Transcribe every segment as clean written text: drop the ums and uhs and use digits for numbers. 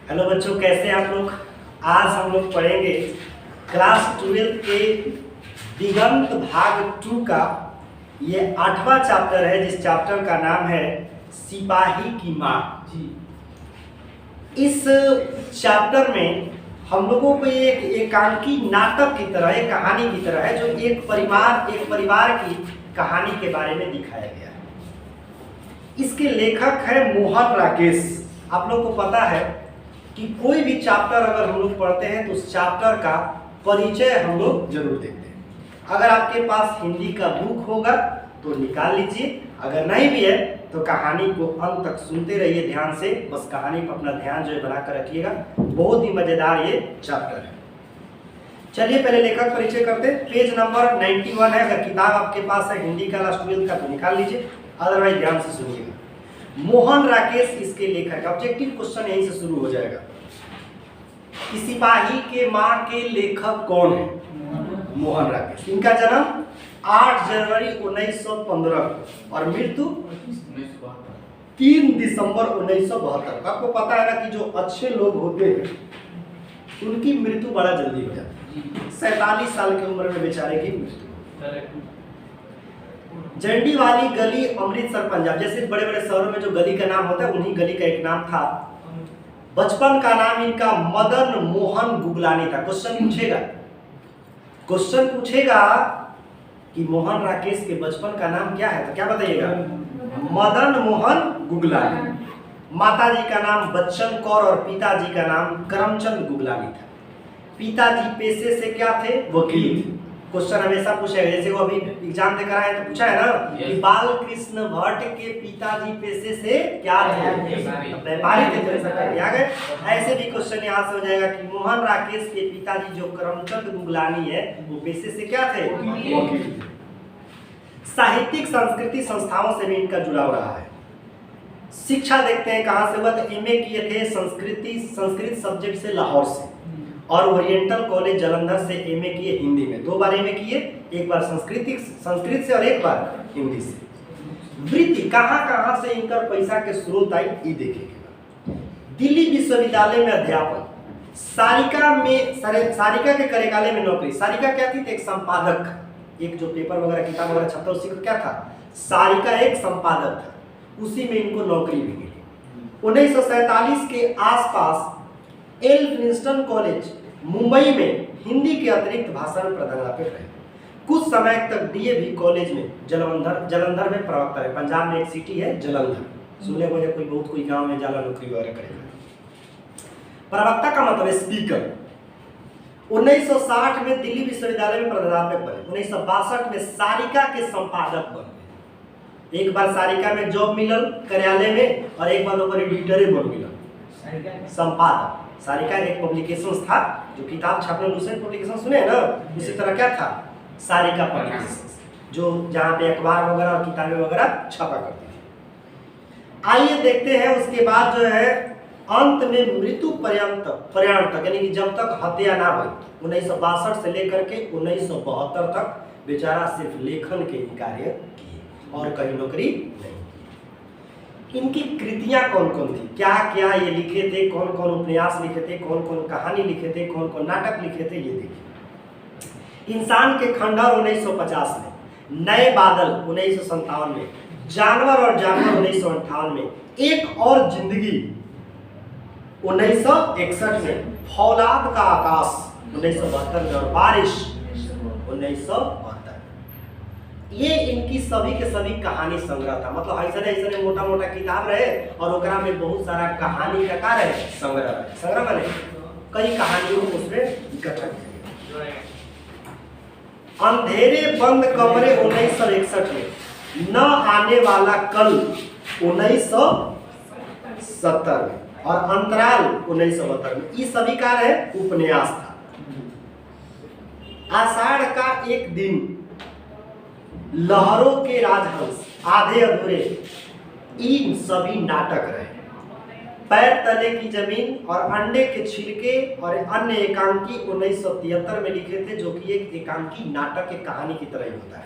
Hello बच्चों, कैसे हैं आप लोग। आज हम लोग पढ़ेंगे क्लास 12 के दिगंत भाग 2 का ये 8वां चैप्टर है, जिस चैप्टर का नाम है सिपाही की माँ। इस चैप्टर में हम लोगों को एक एकांकी नाटक की तरह, एक कहानी की तरह है, जो एक परिवार की कहानी के बारे में दिखाया गया है। इसके लेखक है मोहन राकेश। आप लोग को पता है कि कोई भी चैप्टर अगर हम लोग पढ़ते हैं तो उस चैप्टर का परिचय हम लोग जरूर देखते हैं। अगर आपके पास हिंदी का बुक होगा तो निकाल लीजिए, अगर नहीं भी है तो कहानी को अंत तक सुनते रहिए ध्यान से। बस कहानी पर अपना ध्यान जो है बनाकर रखिएगा, बहुत ही मजेदार ये चैप्टर है। चलिए पहले लेखक परिचय करते हैं। पेज नंबर 91 है। अगर किताब आपके पास है हिंदी का क्लास 12 का तो निकाल लीजिए, अदरवाइज ध्यान से सुनिएगा। मोहन राकेश इसके लेखक। ऑब्जेक्टिव क्वेश्चन यहीं से शुरू हो जाएगा कि सिपाही के माँ के लेखक कौन है? मोहन राकेश। इनका जन्म 8 जनवरी 1915 और मृत्यु 3 दिसंबर 1972। आपको पता है ना कि जो अच्छे लोग होते हैं उनकी मृत्यु बड़ा जल्दी हो जाती है। 47 साल की उम्र में बेचारे की मृत्यु। जंडी वाली गली, अमृतसर, पंजाब। जैसे बड़े बड़े शहरों में जो गली का नाम होता है उन्हीं गली का एक नाम था। बचपन का नाम इनका मदन मोहन गुगलानी था। क्वेश्चन पूछेगा कि मोहन राकेश के बचपन का नाम क्या है, तो क्या बताइएगा? मदन मोहन गुगलानी। माताजी का नाम बच्चन कौर और पिताजी का नाम करमचंद गुगलानी था। पिताजी पेशे से क्या थे? वकील। क्वेश्चन हमेशा पूछेगा, जैसे वो अभी एग्जाम देकर आए तो पूछा है ना कि बाल कृष्ण भट्ट के पिताजी पेशे से क्या थे? व्यापारी थे। तो ऐसा आ गए। ऐसे भी क्वेश्चन यहाँ से हो जाएगा कि मोहन राकेश के पिताजी जो करमचंद गुगलानी है वो पेशे से क्या थे? वकील। साहित्यिक संस्कृति संस्थाओं से भी इनका जुड़ाव रहा है। शिक्षा देखते हैं कहाँ से हुआ, तो एमए किए थे संस्कृत सब्जेक्ट से लाहौर से, और ओरिएंटल कॉलेज जालंधर से एमए किए हिंदी में। 2 बार एमए किए, एक बार संस्कृत से और एक बार हिंदी से। वृत्ति कहाँ से इनका पैसा के स्रोत आई ये देखिएगा। दिल्ली विश्वविद्यालय में अध्यापन, सारिका के कार्यकालय में नौकरी। सारिका क्या थी? एक संपादक, एक जो पेपर वगैरह किताब वगैरह छपता उसी को क्या था? सारिका एक संपादक था, उसी में इनको नौकरी भी मिली। 1947 के आसपास एल विंस्टन कॉलेज मुंबई में हिंदी के अतिरिक्त भाषण प्राध्यापक रहे। कुछ समय तक डीएवी कॉलेज में जालंधर में प्रवक्ता है। पंजाब में एक सिटी है जालंधर, सुने हो या कोई गांव में जाला नौकरी वगैरह करेगा। प्रवक्ता का मतलब है स्पीकर। 1960 में दिल्ली विश्वविद्यालय में प्राध्यापक बने। 1962 में सारिका के संपादक बने। एक बार सारिका में जॉब मिलल कार्यालय में, और एक बार ऊपर एडिटर बन मिलल संपादक। सारिका एक पब्लिकेशन था, जो किताब छापने दूसरे पब्लिकेशन सुने हैं ना, उसी तरह क्या था? सारिका पब्लिकेशन, जो जहाँ पे अखबार वगैरह और किताबें वगैरह छपा करती थी। आइए देखते हैं उसके बाद जो है अंत में मृत्यु पर्यंत यानी कि जब तक हत्या ना हुई, 1962 से लेकर के 1972 तक बेचारा सिर्फ लेखन के ही कार्य किए और कहीं नौकरी नहीं। इनकी कृतियां कौन कौन थी, क्या क्या ये लिखे थे, कौन कौन उपन्यास लिखे थे, कौन कौन कहानी लिखे थे, कौन कौन नाटक लिखे थे, ये देखिए। इंसान के खंडहर 1950 में, नए बादल 1957 में, जानवर और जानवर 1958 में, एक और जिंदगी 1961 में, फौलाद का आकाश 1972 में, और बारिश 1972। ये इनकी सभी के सभी कहानी संग्रह था। मतलब ऐसा मोटा मोटा किताब रहे और ओकरा में बहुत सारा कहानी का कार्य है, संग्रह बने कई कहानियों को उसमें इकट्ठा किया। अंधेरे बंद कमरे 1961 में, न आने वाला कल 1970 में, और अंतराल 1972 में। ये सभी का है उपन्यास था। आषाढ़ का एक दिन, लहरों के राजहंस, आधे अधूरे, इन सभी नाटक रहे। पैर तले की जमीन और अंडे के छिलके और अन्य एकांकी 1973 में लिखे थे, जो कि एक एकांकी नाटक एक कहानी की तरह ही होता है।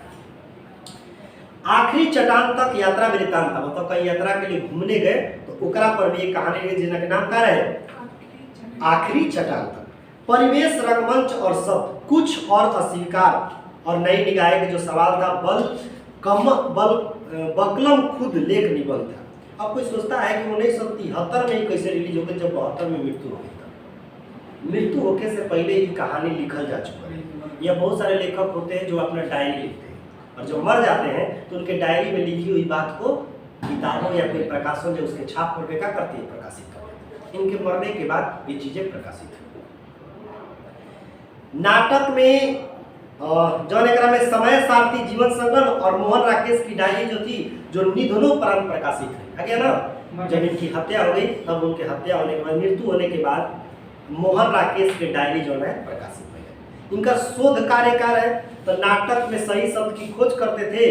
आखिरी चट्टान तक यात्रा वृत्तांत था, मतलब कहीं यात्रा के लिए घूमने गए तो ओकरा पर भी एक कहानी है जिनका नाम का है आखिरी चट्टान तक। परिवेश, रंगमंच और शब्द, कुछ और अस्वीकार और नई निगाह के जो सवाल था, बकलम खुद लेख निबंध था। अब कोई सोचता है कि 1973 में ही कैसे रिलीज हो गई जब 72 में मृत्यु हो गई था। मृत्यु होने से पहले ही कहानी लिखल जा चुका है। या बहुत सारे लेखक होते हैं जो अपना डायरी लिखते हैं और जब मर जाते हैं तो उनके डायरी में लिखी हुई बात को किताबों या कोई प्रकाशन में उसके छाप पर क्या करती है, प्रकाशित करती है। इनके मरने के बाद ये चीजें प्रकाशित है। नाटक में जौन एकरा में समय सारथी, जीवन संगम और मोहन राकेश की डायरी जो थी, जो निधनों पर प्रकाशित है। आगे ना, जब इनकी हत्या हो गई तब उनके हत्या होने के बाद, मृत्यु होने के बाद मोहन राकेश की डायरी जो है प्रकाशित हुई है। इनका शोध कार्यकाल है तो नाटक में सही शब्द की खोज करते थे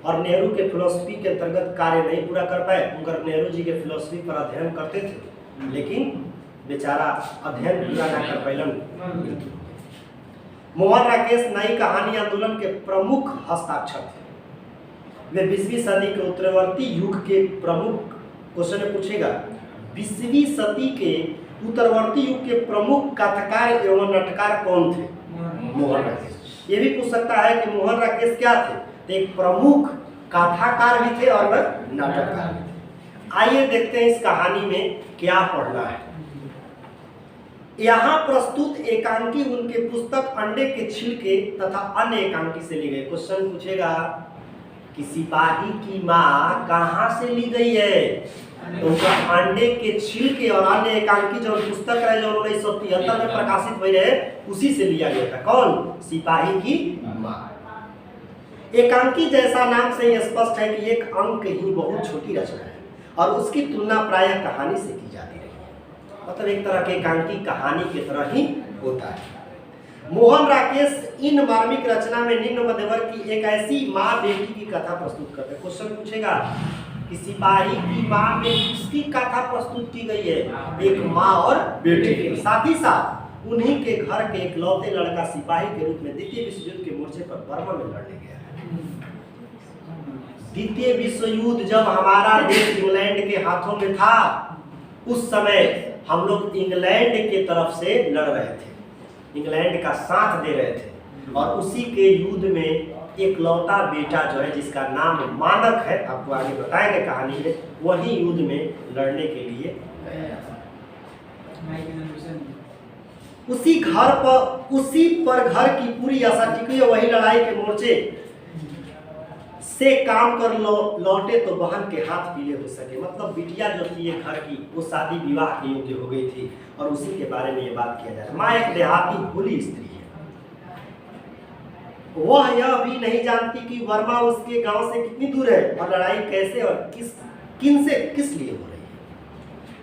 और नेहरू के फिलोसफी के अंतर्गत कार्य नहीं पूरा कर पाए। उनका नेहरू जी के फिलोसफी पर अध्ययन करते थे लेकिन बेचारा अध्ययन पूरा न कर पालन। मोहन राकेश नई कहानी आंदोलन के प्रमुख हस्ताक्षर थे। वे 20वीं सदी के उत्तरवर्ती युग के प्रमुख, क्वेश्चन में पूछेगा 20वीं सदी के उत्तरवर्ती युग के प्रमुख कथाकार एवं नाटककार कौन थे? मोहन राकेश। ये भी पूछ सकता है कि मोहन राकेश क्या थे? तो एक प्रमुख कथाकार भी थे और नाटककार भी थे। आइए देखते हैं इस कहानी में क्या पढ़ना है। यहाँ प्रस्तुत एकांकी उनके पुस्तक अंडे के छिलके तथा अन्य एकांकी से ली गई। क्वेश्चन पूछेगा कि सिपाही की माँ कहाँ से ली गई है? तो उनका अंडे के छिलके और अन्य एकांकी जो पुस्तक है जो 1973 में प्रकाशित हुई है उसी से लिया गया था। कौन? सिपाही की माँ। एकांकी जैसा नाम से ही स्पष्ट है कि एक अंक ही बहुत छोटी रचना है और उसकी तुलना प्रायः कहानी से की जाती है। मतलब एक तरह के एकांकी कहानी की तरह ही होता है। मोहन राकेश इन मार्मिक रचना में निम्न मध्यवर्ग की एक ऐसी माँ बेटी की कथा प्रस्तुत करते हैं। क्वेश्चन पूछेगा कि सिपाही की माँ में किसकी कथा प्रस्तुत की गई है? एक माँ और बेटे की। साथ ही साथ उन्हीं के घर के इकलौते लड़का सिपाही के रूप में द्वितीय विश्व युद्ध के मोर्चे पर बर्मा में लड़ने गया है। द्वितीय विश्व युद्ध जब हमारा देश इंग्लैंड के हाथों में था उस समय हम लोग इंग्लैंड के तरफ से लड़ रहे थे, इंग्लैंड का साथ दे रहे थे और उसी के युद्ध में एक लौता बेटा जो है जिसका नाम मानक है, आपको आगे बताएंगे कहानी में, वही युद्ध में लड़ने के लिए उसी पर घर की पूरी आशा टिकी है। वही लड़ाई के मोर्चे से काम कर लौटे तो बहन के हाथ पीले हो सके। मतलब बिटिया जो थी ये घर की, वो शादी विवाह के योग्य हो गई थी और उसी के बारे में ये बात किया जा रहा है। माँ एक देहाती भोली स्त्री है। वह यह भी नहीं जानती कि वर्मा उसके गांव से कितनी दूर है और लड़ाई कैसे और किस लिए हो रही है।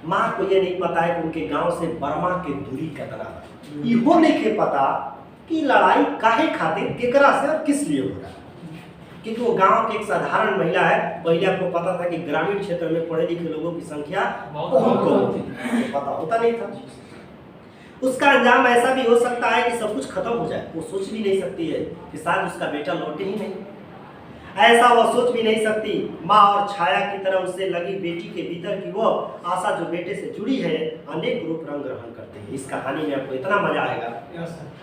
माँ को ये नहीं पता है कि उनके गांव से वर्मा की दूरी कितना है। इहो नहीं के पता कि लड़ाई काहे खातिर, केकरा से और किस लिए हो रहा है। क्योंकि वो गांव की एक साधारण महिला है। पहले आपको पता था कि ग्रामीण क्षेत्र में पढ़े लिखे लोगों की संख्या बहुत कम होती है, पता होता नहीं था। उसका अंजाम ऐसा भी हो सकता है कि सब कुछ खत्म हो जाए। वो सोच भी नहीं सकती है कि शायद उसका बेटा लौटे ही नहीं। ऐसा वो सोच भी नहीं सकती। माँ और छाया की तरह उससे लगी बेटी के भीतर की वो आशा जो बेटे से जुड़ी है अनेक रूप रंग ग्रहण करते हैं। इस कहानी में आपको इतना मजा आएगा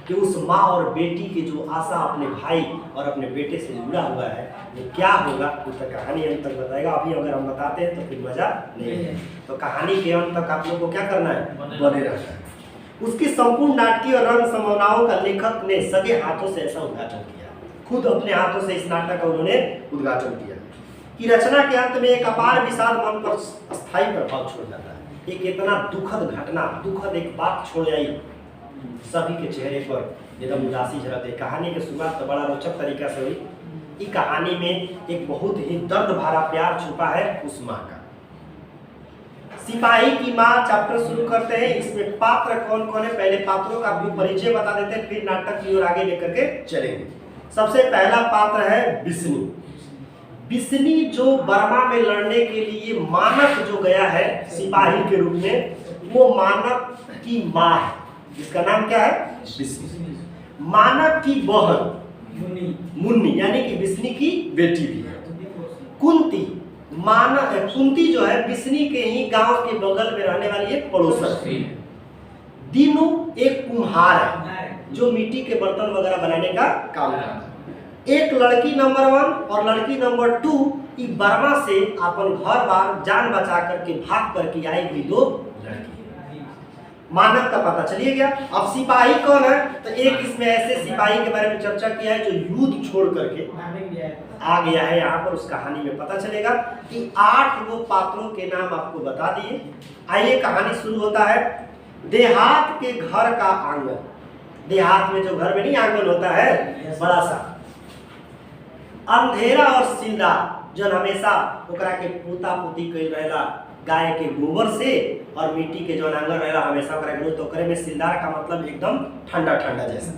कि उस माँ और बेटी की जो आशा अपने भाई और अपने बेटे से जुड़ा हुआ है वो क्या होगा, उसका कहानी अंत तक बताएगा। अभी अगर हम बताते हैं तो फिर मजा नहीं है। तो कहानी के अंत तक आप लोग को क्या करना है, बने रहना है। उसकी संपूर्ण नाटकीय और रंग संभावनाओं का लेखक ने सगे हाथों से ऐसा उद्घाटन किया। खुद अपने हाथों से इस नाटक का उन्होंने उद्घाटन किया कि रचना के अंत में एक अपार विषाद मन पर अस्थायी प्रभाव छोड़ जाता है। एक इतना दुखद घटना, दुखद एक बात छोड़ आई, सभी के चेहरे पर एकदम उदासी झलकते। कहानी की शुरुआत तो बड़ा रोचक तरीका से हुई। इस कहानी में एक बहुत ही दर्द भरा प्यार छुपा है उस माँ का। सिपाही की माँ चैप्टर शुरू करते हैं। इसमें पात्र कौन कौन है, पहले पात्रों का भी परिचय बता देते हैं, फिर नाटक की ओर आगे लेकर के चलेंगे। सबसे पहला पात्र है बिस्नी। बिस्नी जो बर्मा में लड़ने के लिए मानक जो गया है सिपाही के रूप में, वो मानक की माँ है जिसका नाम क्या है, बिस्नी। मानक की बहन मुन्नी यानी कि बिस्नी की बेटी भी है। कुंती, कुंती जो है बिस्नी के ही गांव के बगल में रहने वाली एक पड़ोसन। दीनू एक कुम्हार है जो मिट्टी के बर्तन वगैरह बनाने का काम करता है। एक लड़की नंबर 1 और लड़की नंबर 2 ई बर्मा से अपन घर बार जान बचा करके भाग करके आई हुई 2 लड़की। मानव का पता चलिए गया। अब सिपाही कौन है, तो एक इसमें ऐसे सिपाही के बारे में चर्चा किया है जो युद्ध छोड़ करके आ गया है यहाँ पर। उस कहानी में पता चलेगा कि 8 गो पात्रों के नाम आपको बता दिए। आइए कहानी शुरू होता है। देहात के घर का आंगन, देहात में जो घर में नहीं आंगन होता है बड़ा सा, अंधेरा और सिंदा जो हमेशा ओकरा के पोता पोती कइल रहेला गाय के गोबर से, और मिट्टी के जो आंगन रहेला हमेशा ओकरा के तो करे में सिंदार का मतलब एकदम ठंडा ठंडा जैसा,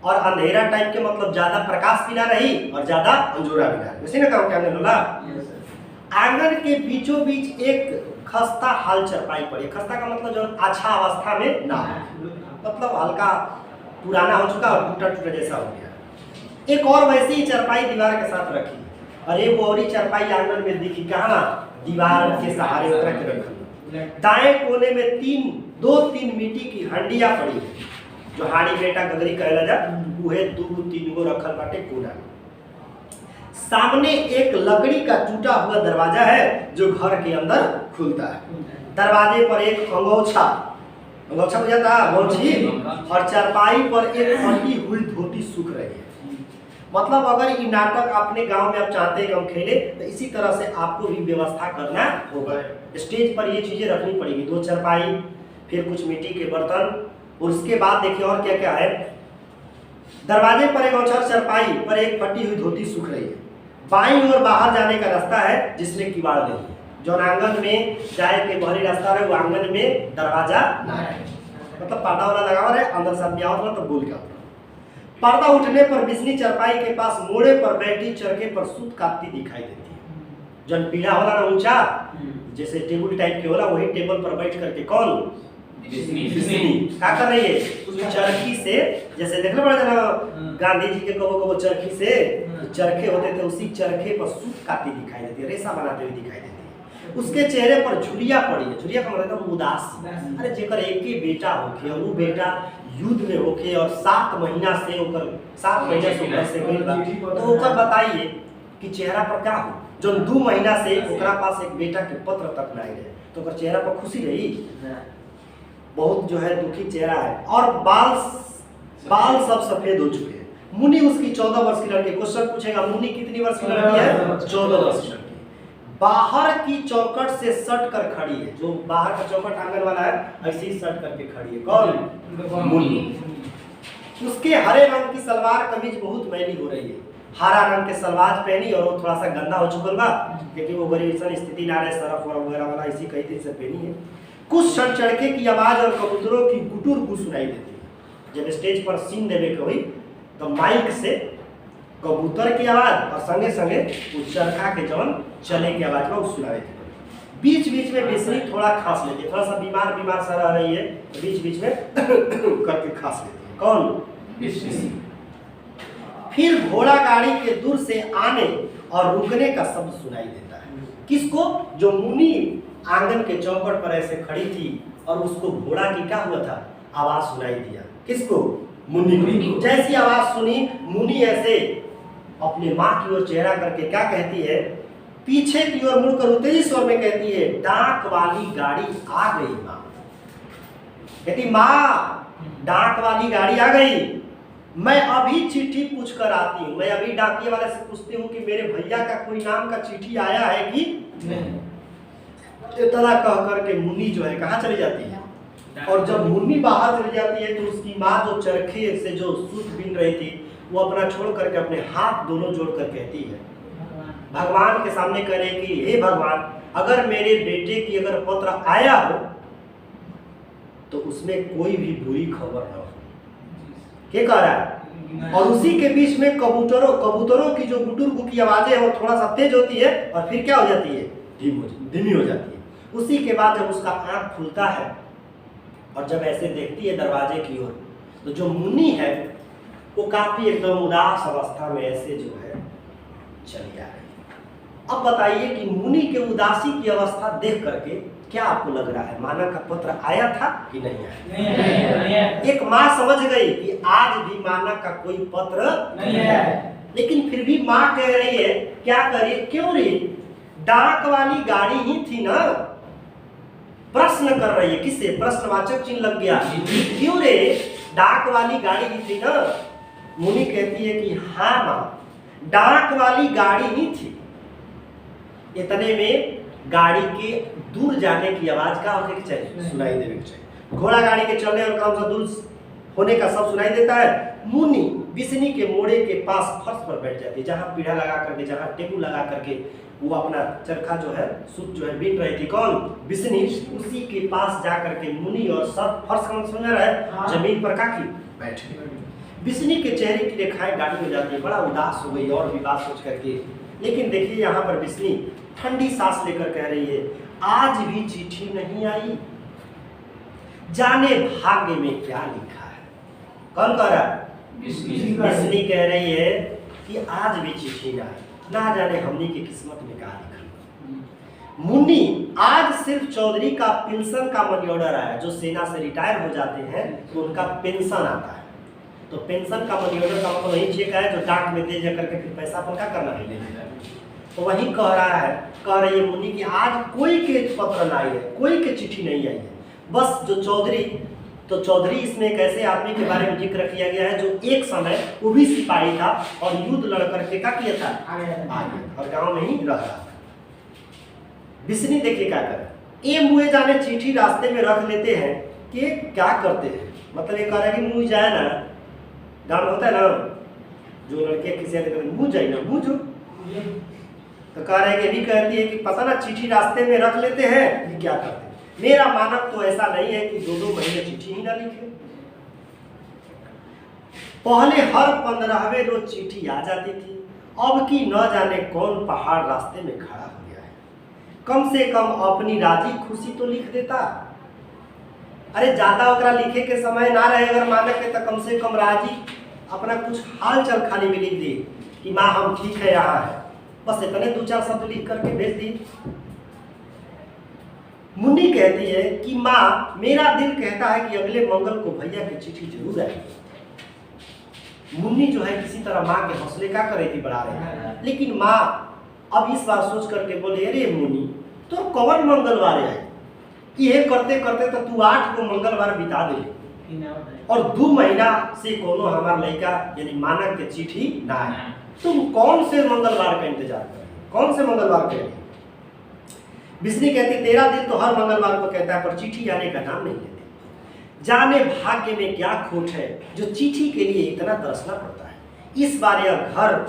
और अंधेरा टाइप के मतलब ज्यादा प्रकाश भी ना रही और ज्यादा अंजोरा भी ना रही, उसी ने कहा क्या आंगन होला। आंगन के बीचों बीच एक खस्ता हाल चरपाई पड़ी। खस्ता का मतलब जो अच्छा अवस्था में ना, मतलब हल्का पुराना हो चुका और टूटा टूटा जैसा हो गया। एक और वैसी ही चरपाई दीवार के साथ रखी, और एक और ही चरपाई आंगन में दिखी कहाँ, दीवार के सहारे रख रखी। दाएं कोने में 2-3 मिट्टी की हंडिया पड़ी है, जो हाड़ी बेटा गगरी कहला जा, उहे 2-3 गो रखल बाटे कोना में। सामने एक लकड़ी का टूटा हुआ दरवाजा है जो घर के अंदर खुलता है। दरवाजे पर एक अंगोछा बुझाता अंगोछी, और चारपाई पर एक फटी हुई धोती सूख रही है। मतलब अगर ये नाटक अपने गांव में आप चाहते हैं कि हम खेले, तो इसी तरह से आपको भी व्यवस्था करना होगा। स्टेज पर ये चीजें रखनी पड़ेगी, 2 चारपाई, फिर कुछ मिट्टी के बर्तन, और उसके बाद देखिए और क्या क्या है। दरवाजे पर एक औचर चारपाई पर एक फटी हुई धोती सूख रही है। बाईं ओर बाहर जाने का रास्ता है जिसमें किवाड़ नहीं है। जो आंगन में जाए के बाहरी रास्ता है वो आंगन में दरवाजा ना है, मतलब पर्दा वाला लगा हुआ है, अंदर से आदमी आवत तो बोल क्या। पर्दा उठने पर बिजली चरपाई के पास मोड़े पर बैठी चरखे पर सूत काटती दिखाई देती है। जन पीढ़ा होला ना ऊंचा जैसे टेबल टाइप के होला, वही टेबल पर बैठ करके कौन क्या कर रही है, उस चरखी से, जैसे देखना पड़ा ना गांधी जी के कबो चरखी से चरखे होते थे, उसी चरखे पर सूत काटती दिखाई देती है, रेशा बनाते हुए दिखाई देती है। उसके चेहरे पर झुरिया पड़ी है। झुरिया का मतलब उदास। अरे जेकर एक ही बेटा होके और वो बेटा युद्ध में होके और 7 महीना से ओकर 7 महीना से ऊपर से गइल बा, तो ओकर बताइए कि चेहरा पर क्या हो। जो 2 महीना से ओकरा पास एक बेटा के पत्र तक ना आए, तो ओकर चेहरा पर खुशी रही, बहुत जो है दुखी चेहरा है। और बाल सब सफेद हो चुके हैं। मुनि उसकी 14 वर्ष की लड़की। क्वेश्चन पूछेगा मुनि कितनी वर्ष की लड़की है, 14 वर्ष की लड़की। बाहर की चौकट से सट कर खड़ी है। जो बाहर का चौकट आंगन वाला है ऐसे ही सट करके खड़ी है। कौन, मुनि। उसके हरे रंग की सलवार कमीज बहुत मैली हो रही है। हरा रंग के सलवार पहनी और वो थोड़ा सा गंदा हो चुकल बा, क्योंकि वो गरीब स्थिति ना रहे, सरफ वगैरह वाला इसी कई दिन से पहनी है। कुछ क्षण चड़के की आवाज और कबूतरों की गुटुर गु सुनाई देती है। जब स्टेज पर सीन देवे के हुई तो माइक से कबूतर की आवाज और संगे संगे उस चरखा के जवन चले की आवाज में सुनाई देती। बीच बीच में बिस्नी थोड़ा खांस लेती है, थोड़ा सा बीमार सा रह रही है, तो बीच बीच में करके खांस लेती है। कौन, बिस्नी। फिर घोड़ा गाड़ी के दूर से आने और रुकने का शब्द सुनाई देता है। किसको, जो मुनि आंगन के चौकट पर ऐसे खड़ी थी और उसको घोड़ा की क्या हुआ था, आवाज सुनाई दिया। किसको, मुनि को। जैसी आवाज सुनी, मुनि ऐसे अपने माँ की ओर चेहरा करके क्या कहती है, पीछे की ओर मुड़कर उतरी स्वर में कहती है, डाक वाली गाड़ी आ गई माँ। कहती माँ डाक वाली गाड़ी आ गई, मैं अभी चिट्ठी पूछ कर आती हूँ। मैं अभी डाकिए वाले से पूछती हूँ कि मेरे भैया का कोई नाम का चिट्ठी आया है कि नहीं। इतना कह करके मुनि जो है कहाँ चली जाती है। और जब मुनि बाहर चली जाती है तो उसकी माँ जो चरखे से जो सूत बीन रही थी वो अपना छोड़ करके अपने हाथ दोनों जोड़ कर कहती है, भगवान के सामने कह रही कि हे भगवान, अगर मेरे बेटे की अगर पत्र आया हो तो उसमें कोई भी बुरी खबर न हो। क्या कह रहा है। और उसी के बीच में कबूतरों की जो गुटुर की आवाजें वो थोड़ा सा तेज होती है और फिर क्या हो जाती है, धीमी हो जाती है। उसी के बाद जब उसका आंख खुलता है और जब ऐसे देखती है दरवाजे की ओर, तो जो मुनि है वो काफी एकदम उदास अवस्था में ऐसे जो है चली आ रही है। अब बताइए कि मुनि के उदासी की अवस्था देख करके क्या आपको लग रहा है, माना का पत्र आया था कि नहीं आया? नहीं। एक माँ समझ गई कि आज भी माना का कोई पत्र नहीं है, लेकिन फिर भी माँ कह रही है क्या करिए, क्यों रे, डाक वाली गाड़ी ही थी ना। प्रश्न कर रही है, किससे? प्रश्नवाचक चिन्ह लग गया, क्यों रे, डाक वाली गाड़ी ही थी ना। मुनि कहती है कि हाँ माँ, डाक वाली गाड़ी ही थी। इतने में गाड़ी के दूर जाने की आवाज का होने की चाहिए, सुनाई देने की चाहिए। घोड़ा गाड़ी के चलने और कम से दूर होने का सब सुनाई देता है। मुनि बिस्नी के मोड़े के पास फर्श पर बैठ जाती है, जहाँ पीढ़ा लगा करके, जहाँ टेबुल लगा करके वो अपना चरखा जो है, सूत जो है बीन रही थी, कौन? बिस्नी। उसी के पास जा करके मुनि और सब फर्श का सुन रहा है, जमीन पर काकी बैठे। बिस्नी के चेहरे की रेखाएं गाड़ी हो जाती है, बड़ा उदास हो गई और विवाद सोच करके। लेकिन देखिए यहाँ पर बिस्नी ठंडी सांस लेकर कह रही है, आज भी चिट्ठी नहीं आई, जाने भाग्य में क्या लिखा है। कौन कह रहा है? बिस्नी कह रही है कि आज भी चिट्ठी ना आई, ना जाने हमनी की किस्मत में क्या लिखा। मुन्नी आज सिर्फ चौधरी का पेंशन का मनी ऑर्डर आया, जो सेना से रिटायर हो जाते हैं तो उनका पेंशन आता है। तो पेंशन का मनी ऑर्डर का मतलब वही चेक है जो डाक में दे जा करके फिर पैसा अपन क्या करना है। तो वही कह रहा है, कह रही है मुन्नी कि आज कोई के पत्र ना आई है, कोई के चिट्ठी नहीं आई है। बस जो चौधरी, तो चौधरी इसमें एक ऐसे आदमी के बारे में जिक्र किया गया है जो एक समय वो भी सिपाही था और युद्ध लड़ करके क्या किया था, आगे और गांव में ही रह रहा था। बिस्नी देखिए क्या करे, ये मुँह जाने चिट्ठी रास्ते में रख लेते हैं कि क्या करते हैं। मतलब ये कह रहा है कि मुँह जाए ना, गाँव में होता है ना, जो लड़के किसी मुँह जाए ना, मुँह जो तो कह रहे हैं कि भी कहती है कि पता ना चिट्ठी रास्ते में रख लेते हैं, ये क्या करते हैं। मेरा मानव तो ऐसा नहीं है कि 2-2 महीने चिट्ठी ही ना लिखे। पहले हर 15वें रोज चिट्ठी आ जाती थी, अब की न जाने कौन पहाड़ रास्ते में खड़ा हो गया है। कम से कम अपनी राजी खुशी तो लिख देता। अरे ज्यादा ओकरा लिखे के समय ना रहे अगर मानक के, तो कम से कम राजी अपना कुछ हाल चल खाली में लिख दे कि माँ हम ठीक है, यहाँ है, बस इतने 2-4 शब्द लिख करके भेज दी। मुन्नी कहती है कि माँ मेरा दिल कहता है कि अगले मंगल को भैया की चिट्ठी जरूर आएगी। मुन्नी जो है किसी तरह माँ के हौसले का कर रही थी, बढ़ा रही है, लेकिन माँ अब इस बार सोच करके बोले, अरे मुन्नी तो कौन मंगलवार आए, ये करते करते तो तू 8 को मंगलवार बिता दे और 2 महीना से कोनो हमार लड़का यानी मानक के चिट्ठी ना आए। तुम कौन से मंगलवार का इंतजार कर रहे हो, कौन से मंगलवार के लिए? बिस्नी कहती तेरा दिल तो हर मंगलवार को कहता है पर चिट्ठी आने का नाम नहीं लेते। जाने भाग्य में क्या खोट है जो चिट्ठी के लिए इतना तरसना पड़ता है। इस बार यह घर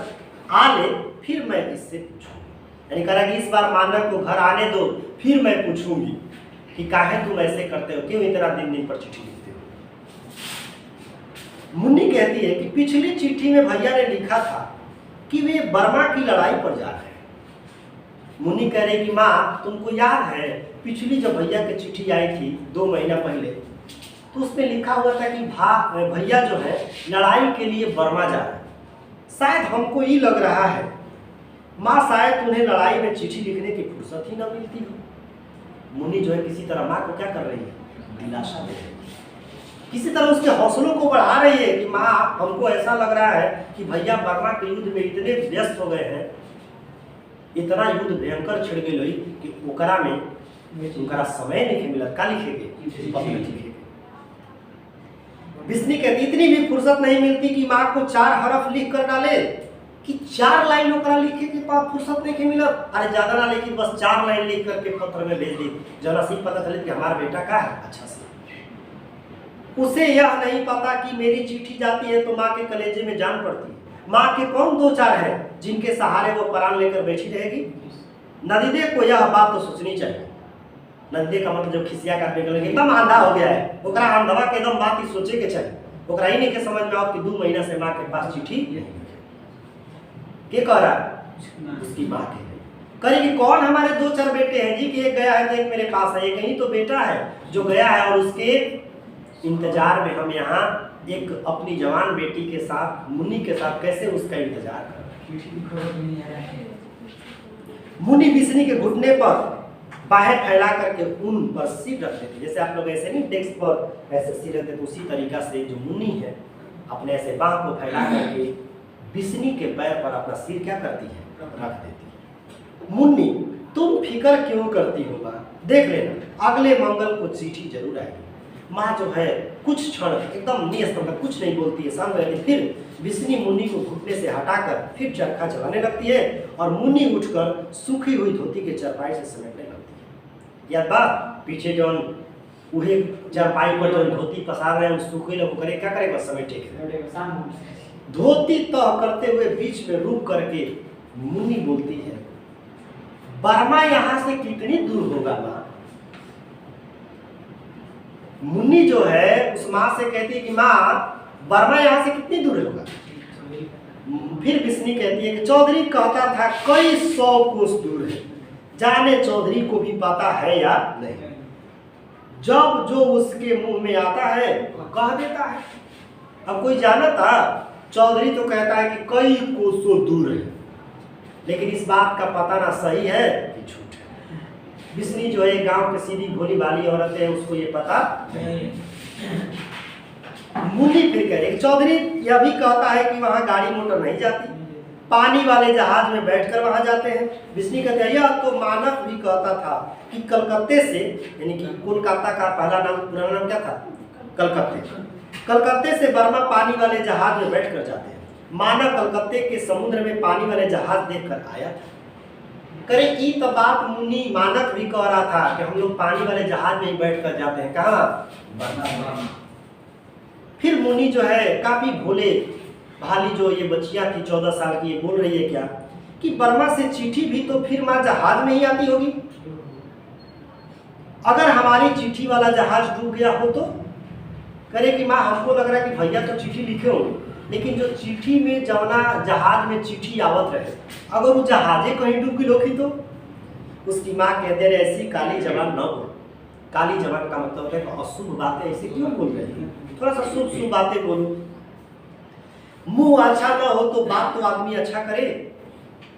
आ ले फिर मैं इससे पूछूंगी, यानी कह रहा कि इस बार मानक को घर आने दो फिर मैं पूछूंगी कि काहे तुम ऐसे करते हो, क्यों इतना दिन पर चिट्ठी लिखते हो। मुन्नी कहती है कि पिछली चिट्ठी में भैया ने लिखा था कि वे बर्मा की लड़ाई पर जा रहे हैं। मुन्नी कह रही कि माँ तुमको याद है पिछली जब भैया की चिट्ठी आई थी 2 महीना पहले, तो उसमें लिखा हुआ था कि भैया जो है लड़ाई के लिए बर्मा जा रहे हैं। शायद हमको ये लग रहा है माँ शायद तुम्हें लड़ाई में चिट्ठी लिखने की फुर्सत ही न मिलती हो। मुन्नी जो है किसी तरह माँ को क्या कर रही है, दिलासा दे रही है, किसी तरह उसके हौसलों को बढ़ा रही है कि माँ हमको ऐसा लग रहा है कि भैया बर्मा के युद्ध में इतने व्यस्त हो गए हैं, इतना युद्ध भयंकर छिड़ गई कि ओकरा में उनका समय नहीं मिला, का लिखेंगे पत्र लिखेंगे। बिस्नी कहती इतनी भी फुर्सत नहीं मिलती कि माँ को 4 हरफ लिख कर डाले कि 4 लाइन ओकरा लिखे के पास फुर्सत नहीं मिला। अरे ज्यादा ना लिखी, बस 4 लाइन लिख करके पत्र में भेज दी, जरा सी पता चले कि हमारा बेटा का है अच्छा से। उसे यह नहीं पता कि मेरी चिट्ठी जाती है तो माँ के कलेजे में जान पड़ती है। माँ के कौन 2-4 हैं जिनके सहारे वो प्राण लेकर बैठी रहेगी। नदीदे को यह बात तो सोचनी चाहिए। नदीदे का मतलब जब खिसिया का बेटा लगे एकदम अंधा हो गया है, ओकरा अंधवा के एकदम बात ही सोचे के चाहिए। ओकरा ही नहीं के समझ में आओ कि 2 महीना से माँ के पास चिट्ठी के कह रहा है, उसकी माँ के करेगी। कौन हमारे 2-4 बेटे हैं जी, कि एक गया है तो एक मेरे पास है, एक ही तो बेटा है जो गया है और उसके इंतजार में हम यहाँ एक अपनी जवान बेटी के साथ मुन्नी के साथ कैसे उसका इंतजार कर। मुन्नी बिस्नी के घुटने पर बाहें फैला करके ऊन पर सिर रख देती। जैसे आप लोग ऐसे नहीं डेस्क पर ऐसे सिर रखते, तो उसी तरीका से जो मुन्नी है अपने ऐसे बाह को फैला करके बिस्नी के पैर पर अपना सिर क्या करती है, रख देती है। मुन्नी तुम फिक्र क्यों करती हो माँ, देख लेना अगले मंगल को चिट्ठी जरूर आएगी। माँ जो है कुछ क्षण एकदम निस्तब्ध, कुछ नहीं बोलती है, शांत रहती। फिर बिस्नी मुन्नी को घुटने से हटाकर फिर चरखा चलाने लगती है और मुन्नी उठकर सूखी हुई धोती के चरपाई से समेटने लगती है। या बात पीछे जो उहे चरपाई पर जो धोती पसार रहे हैं सूखे लोग करे क्या करेगा, समेटेगा। धोती तह करते हुए बीच में रुक करके मुन्नी बोलती है, बर्मा यहाँ से कितनी दूर होगा माँ। मुन्नी जो है उस माँ से कहती है कि माँ बर्मा यहाँ से कितनी दूर होगा। फिर बिस्नी कहती है कि चौधरी कहता था कई 100 कोस दूर है, जाने चौधरी को भी पता है या नहीं। जब जो उसके मुंह में आता है वो कह देता है। अब कोई जाना था, चौधरी तो कहता है कि कई कोसों दूर है, लेकिन इस बात का पता ना सही है कि झूठ है। बिस्नी जो है गांव की सीधी भोली भाली औरत है, उसको ये पता नहीं। मुन्नी फिर कह रही चौधरी यह भी कहता है कि वहां गाड़ी मोटर नहीं जाती, पानी वाले जहाज में बैठकर वहां जाते हैं। बिस्नी कहते हैं यह तो मानव भी कहता था कि कलकत्ते से, यानी कि कोलकाता का पहला नाम पुराना नाम क्या था, कलकत्ते से बर्मा पानी वाले जहाज में बैठकर जाते हैं। मानव कलकत्ते के समुद्र में पानी वाले जहाज देखकर आया था। करे ई तो बात मुन्नी मानक भी कह रहा था कि हम लोग पानी वाले जहाज में ही बैठकर जाते हैं, कहाँ। फिर मुन्नी जो है काफी भोले भाली जो ये बच्चियां थी 14 साल की, ये बोल रही है क्या कि बर्मा से चिट्ठी भी तो फिर माँ जहाज में ही आती होगी। अगर हमारी चिट्ठी वाला जहाज डूब गया हो तो। करे कि माँ हमको लग रहा है कि भैया तो चिट्ठी लिखे होंगे, लेकिन जो चिट्ठी में जवना जहाज में चिट्ठी आवत रहे, अगर वो जहाजे कहीं डूब गई होगी तो। उसकी माँ कहते रहे ऐसी काली जबान न बोलो। काली जबान का मतलब है कि अशुभ बातें ऐसे क्यों बोल रही है, थोड़ा सा शुभ शुभ बातें बोलो। मुंह अच्छा न हो तो बात तो आदमी अच्छा करे।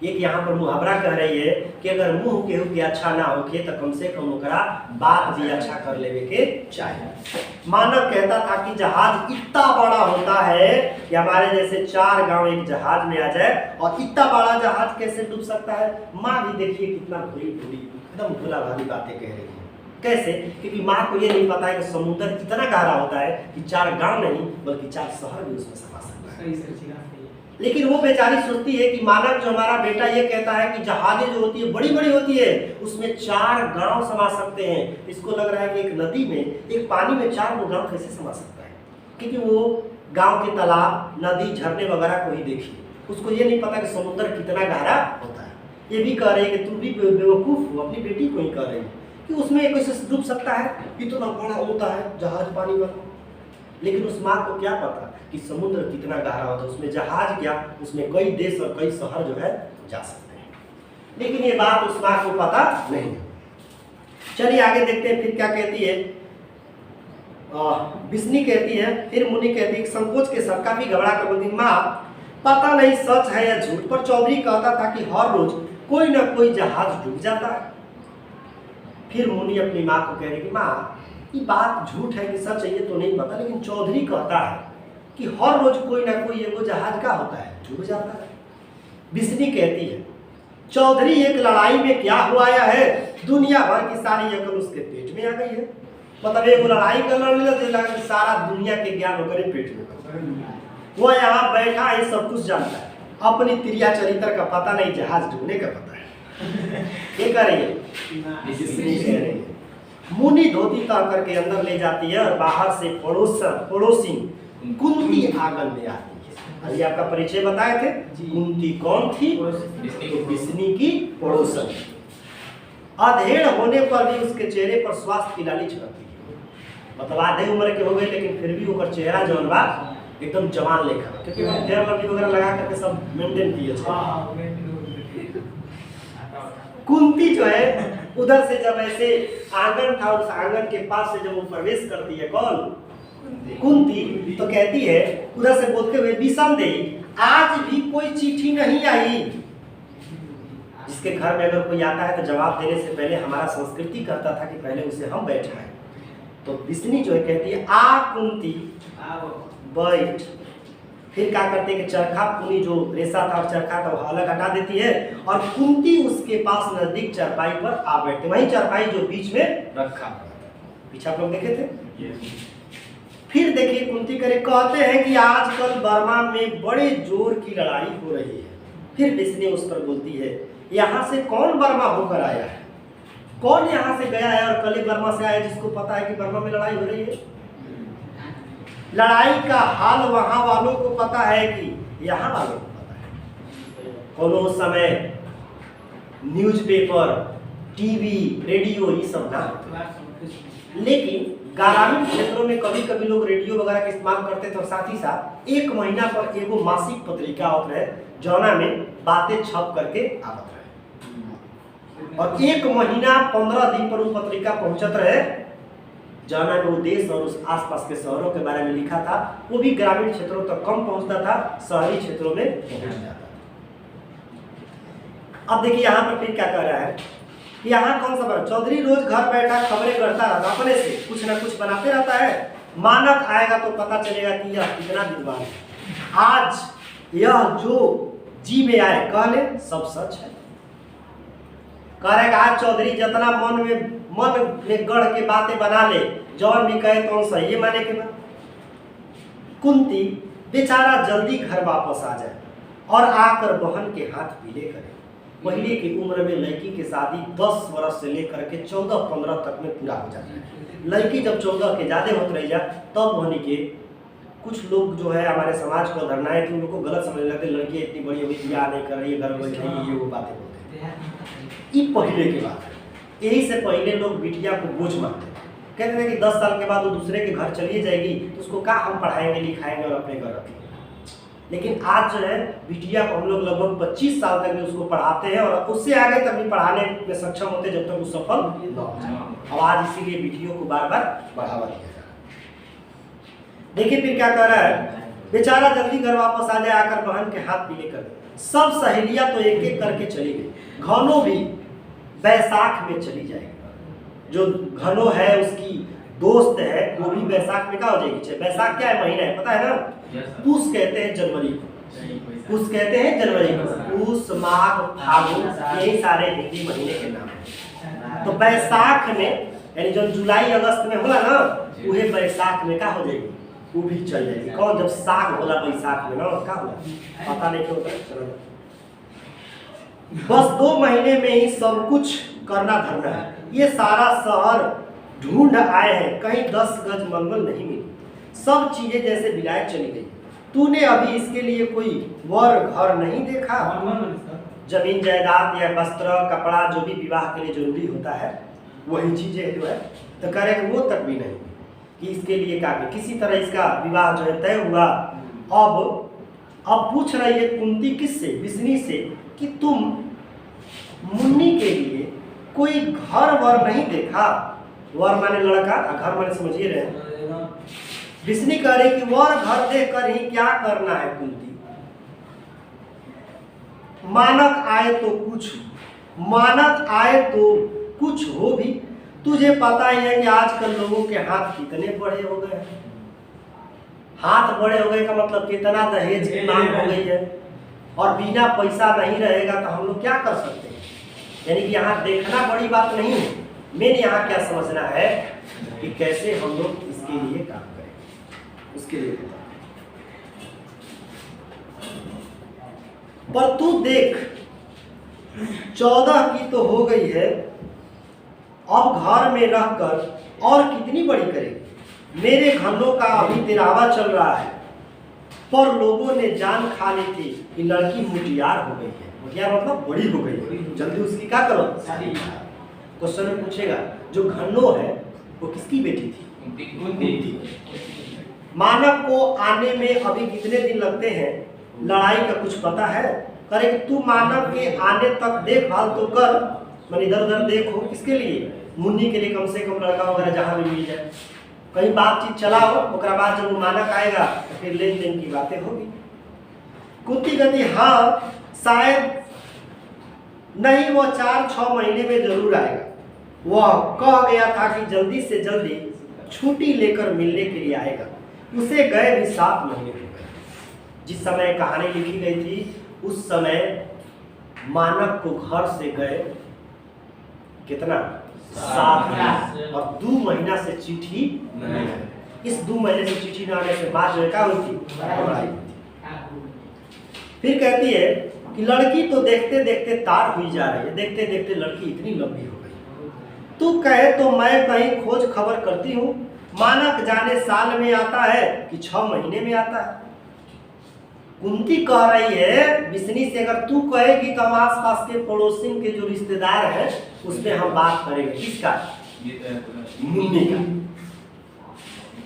एक यहाँ पर मुहावरा कह रही है कि अगर मुंह केहू के अच्छा ना होके तो कम से कम ओकरा बात भी अच्छा कर लेवे के चाहिए। मानव कहता था कि जहाज इतना बड़ा होता है कि हमारे जैसे 4 गांव एक जहाज में आ जाए, और इतना बड़ा जहाज कैसे डूब सकता है। माँ भी देखिए कितना भूरी भूरी एकदम भोला भाली बातें कह रही है। कैसे, क्योंकि माँ को ये नहीं पता है कि समुद्र इतना गहरा होता है कि 4 गांव नहीं बल्कि 4 शहर भी उसमें समा सकता है। लेकिन वो बेचारी सोचती है कि मानव जो हमारा बेटा ये कहता है कि जहाजें जो होती है बड़ी बड़ी होती है, उसमें 4 गांव समा सकते हैं। इसको लग रहा है कि एक नदी में, एक पानी में 4 गांव कैसे समा सकता है, क्योंकि वो गांव के तालाब, नदी, झरने वगैरह को ही देखिए। उसको ये नहीं पता कि समुद्र कितना गहरा होता है। ये भी कह रहे हैं कि तुम भी बेवकूफ़ हो, अपनी बेटी को ही कह रही है कि उसमें कैसे डूब सकता है, इतना बड़ा होता है जहाज पानी वाला। लेकिन उस माँ को क्या पता कि समुद्र कितना गहरा होता है, उसमें जहाज क्या, उसमें कई देश और कई शहर जो है जा सकते हैं। लेकिन ये बात उस माँ को पता नहीं। चलिए आगे देखते हैं फिर क्या कहती है। बिस्नी कहती है, फिर मुन्नी कहती है संकोच के साथ काफी घबरा कर बोलती, माँ पता नहीं सच है या झूठ, पर चौधरी कहता था कि हर रोज कोई ना कोई जहाज डूब जाता है। फिर मुन्नी अपनी माँ को कह रही कि माँ ये बात झूठ है कि सच है ये तो नहीं पता, लेकिन चौधरी कहता है कि हर रोज कोई ना कोई एगो जहाज का होता है, डूब जाता है। बिस्नी कहती है चौधरी एक लड़ाई में क्या हुआ है, दुनिया भर की सारी अकल उसके पेट में आ गई है। मतलब एक लड़ाई कर लड़ने सारा दुनिया के ज्ञान होकर पेट में, वो यहाँ बैठा है सब कुछ जानता है, अपनी क्रिया चरित्र का पता नहीं, जहाज डूबने का पता है। ये कह रही है। मुन्नी धोती तह करके अंदर ले जाती है और बाहर से पड़ोसी कुंती आंगन में आती है। अभी आपका परिचय बताए थे, कुंती कौन थी, तो बिस्नी की पड़ोसन। अधेड़ होने पर भी उसके चेहरे पर स्वास्थ्य की लाली छलकती है। मतलब आधे उम्र के हो गए लेकिन फिर भी उसका चेहरा जौन बा एकदम जवान लेखा, क्योंकि हेयर लवली वगैरह लगा करके सब मेंटेन किए थे। कुंती जो है उधर से जब ऐसे आंगन था, उस आंगन के पास से जब वो प्रवेश करती है, कौन, कुंती, तो कहती है उधर से बोलते हुए, विषमदेव आज भी कोई चिट्ठी नहीं आई। जिसके घर में अगर कोई आता है तो जवाब देने से पहले हमारा संस्कृति कहता था कि पहले उसे हम बैठाएं। तो बिस्नी जो है कहती है आ कुंती बैठ। फिर क्या करते हैं कि चरखा पुनी जो रेशा था और चरखा था वो अलग हटा देती है और कुंती उसके पास नजदीक चारपाई पर आ बैठते। वही चारपाई जो बीच में रखा पीछे आप लोग देखे थे। फिर देखिए कुंती करे कहते हैं कि आजकल बर्मा में बड़े जोर की लड़ाई हो रही है। फिर बिस्नी उस पर बोलती है यहाँ से कौन बर्मा होकर आया है, कौन यहाँ से गया है और कल बर्मा से आया जिसको पता है कि बर्मा में लड़ाई हो रही है। लड़ाई का हाल वहां वालों को पता है कि यहाँ वालों को पता है। कोनो समय न्यूज़पेपर, टीवी, रेडियो ये सब ना, लेकिन ग्रामीण क्षेत्रों में कभी कभी लोग रेडियो वगैरह का इस्तेमाल करते थे और साथ ही साथ एक महीना पर एगो मासिक पत्रिका होता है जौना में बातें छप करके आवत रहे और एक महीना 15 दिन पर वो पत्रिका पहुंचत रहे जौना में वो देश और उस आसपास के शहरों के बारे में लिखा था। वो भी ग्रामीण क्षेत्रों तक कम पहुंचता था, शहरी क्षेत्रों में पहुंच जाता था। अब देखिए यहाँ पर फिर क्या कह रहा है, यहाँ कौन सा बात, चौधरी रोज घर बैठा खबरें करता रहता, अपने से कुछ ना कुछ बनाते रहता है। मानक आएगा तो पता चलेगा कि यह कितना विद्वान है। आज यह जो जी में आए कहले सब सच है। कह रहे आज चौधरी जितना मन में गढ़ के बातें बना ले, जौन भी कहे तो सही माने के ना। कुंती बेचारा जल्दी घर वापस आ जाए और आकर बहन के हाथ पीले करे। पहले की उम्र में लड़की की शादी 10 वर्ष से लेकर के 14-15 तक में पूरा हो जाता है। लड़की जब 14 के ज़्यादा होते रह जाए तब वही के कुछ लोग जो है हमारे समाज को धरनाएं थी, उन लोग को गलत समझने लगते, लड़की इतनी बड़ी होगी ब्याह नहीं कर रही है, घर बैठ रही है, ये वो बातें बोलते हैं। ये पहले की बात है। यही से पहले लोग बिटिया को बोझ मानते थे, कहते थे कि 10 साल के बाद वो दूसरे के घर चली जाएगी तो उसको क्या हम पढ़ाएंगे लिखाएंगे और अपने घर रखेंगे। लेकिन आज जो है बिटिया को हम लोग लगभग 25 साल तक भी उसको पढ़ाते हैं और उससे आगे तक भी पढ़ाने में सक्षम होते जब तक वो सफल न हो जाए। अब आज इसीलिए बिटियों को बार बार बढ़ावा दिया जा रहा है। देखिए फिर क्या कह रहा है, बेचारा जल्दी घर वापस आ जाए, आकर बहन के हाथ पीले कर दे। सब सहेलियां तो एक एक करके चली गई। घनो भी बैसाख में चली जाएगी। जो घनो है उसकी दोस्त है वो भी बैसाख में क्या हो जाएगी। बैसाख क्या है, महीना है, पता है ना। पूस कहते हैं जनवरी को, पूस कहते हैं जनवरी को, पूस माघ फागुन यही सारे हिंदी महीने के नाम हैं। तो बैसाख में यानी जो जुलाई अगस्त में होला ना, वही बैसाख में क्या हो जाएगी, वो भी चल जाएगी। कौन जब साग होला बैसाख में ना, क्या होला पता नहीं क्यों होता है। चलो बस 2 महीने में ही सब कुछ करना धरना है। ये सारा शहर ढूंढ आए हैं, कहीं 10 गज मंगल नहीं मिली। सब चीजें जैसे विलायत चली गई। तूने अभी इसके लिए कोई वर घर नहीं देखा। जमीन जायदाद या वस्त्र कपड़ा जो भी विवाह के लिए जरूरी होता है वही चीजें जो है तो करे वो तक भी नहीं कि इसके लिए क्या किसी तरह इसका विवाह जो है तय हुआ। अब पूछ रही है कुंती किससे, बिस्नी से, कि तुम मुन्नी के लिए कोई घर वर नहीं देखा। वर माने लड़का, घर माने समझिए रहे। बिस्नी कह रहे कि वर घर देख कर ही क्या करना है कुंती। मानक आए तो कुछ, मानक आए तो कुछ हो भी। तुझे पता ही है कि आजकल लोगों के हाथ कितने बड़े हो गए हैं। हाथ बड़े हो गए का मतलब कितना दहेज की मांग हो गई है और बिना पैसा नहीं रहेगा तो हम लोग क्या कर सकते हैं। यानी कि यहाँ देखना बड़ी बात नहीं है, मेन यहाँ क्या समझना है कि कैसे हम लोग इसके लिए काम करें, उसके लिए पर तू देख 14 की तो हो गई है, अब घर में रहकर और कितनी बड़ी करेगी। मेरे घनों का अभी तिरावा चल रहा है, पर लोगों ने जान खा ली थी कि लड़की मुटियार हो गई है। मुटियार मतलब बड़ी हो गई है, जल्दी उसकी क्या करो शादी। क्वेश्चन में पूछेगा जो घनो है वो किसकी बेटी थी। मानव को आने में अभी कितने दिन लगते हैं, लड़ाई का कुछ पता है। करे तू मानव के आने तक देखभाल तो कर, मन इधर उधर देखो, किसके लिए, मुन्नी के लिए कम से कम लड़का वगैरह जहाँ भी मिल जाए, कहीं बातचीत चलाओ, उसके बाद जब वो मानक आएगा तो फिर लेन देन की बातें होगी। कुंती कहती हाँ शायद नहीं, वो 4-6 महीने में जरूर आएगा। वह कह गया था कि जल्दी से जल्दी छुट्टी लेकर मिलने के लिए आएगा। उसे गए भी 7 महीने हो गए। जिस समय कहानी लिखी गई थी उस समय मानव को घर से गए कितना 7 महीने, और 2 महीना से चिट्ठी नहीं। इस 2 महीने से चिट्ठी न आने से बाद जो क्या हुई थी। फिर कहती है कि लड़की तो देखते देखते तार हुई जा रही है, देखते देखते लड़की इतनी लंबी हो गई। तू कहे तो मैं कहीं खोज खबर करती हूँ, मानक जाने साल में आता है कि 6 महीने में आता है। कुंती कह रही है बिस्नी से, अगर तू कहेगी तो हम आस पास के पड़ोसी के जो रिश्तेदार हैं उसमें हम बात करेंगे। किसका? मुन्नी का।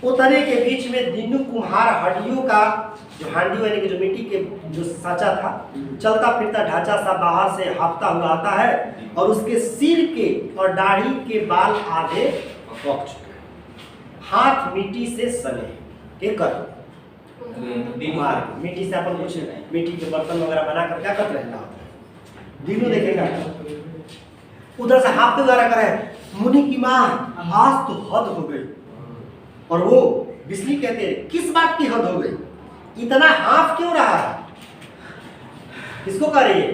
उतरे के बीच में दीनू कुम्हार हड्डियों का जो हांडी यानी कि जो मिट्टी के जो साचा था, चलता फिरता ढांचा सा बाहर से हाफता हुआ आता है, और उसके सिर के और दाढ़ी के बाल आधे पक चुके, हाथ मिट्टी से सने के कर मिट्टी से अपन कुछ मिट्टी के बर्तन वगैरह बनाकर क्या करते रहता है। दीनू देखेगा उधर से हाथ वगैरह करे, मुनि की माँ आज तो हद हो गई। और वो बिस्नी कहते हैं किस बात की हद हो गई, इतना हाफ क्यों रहा है? किसको कह रही है?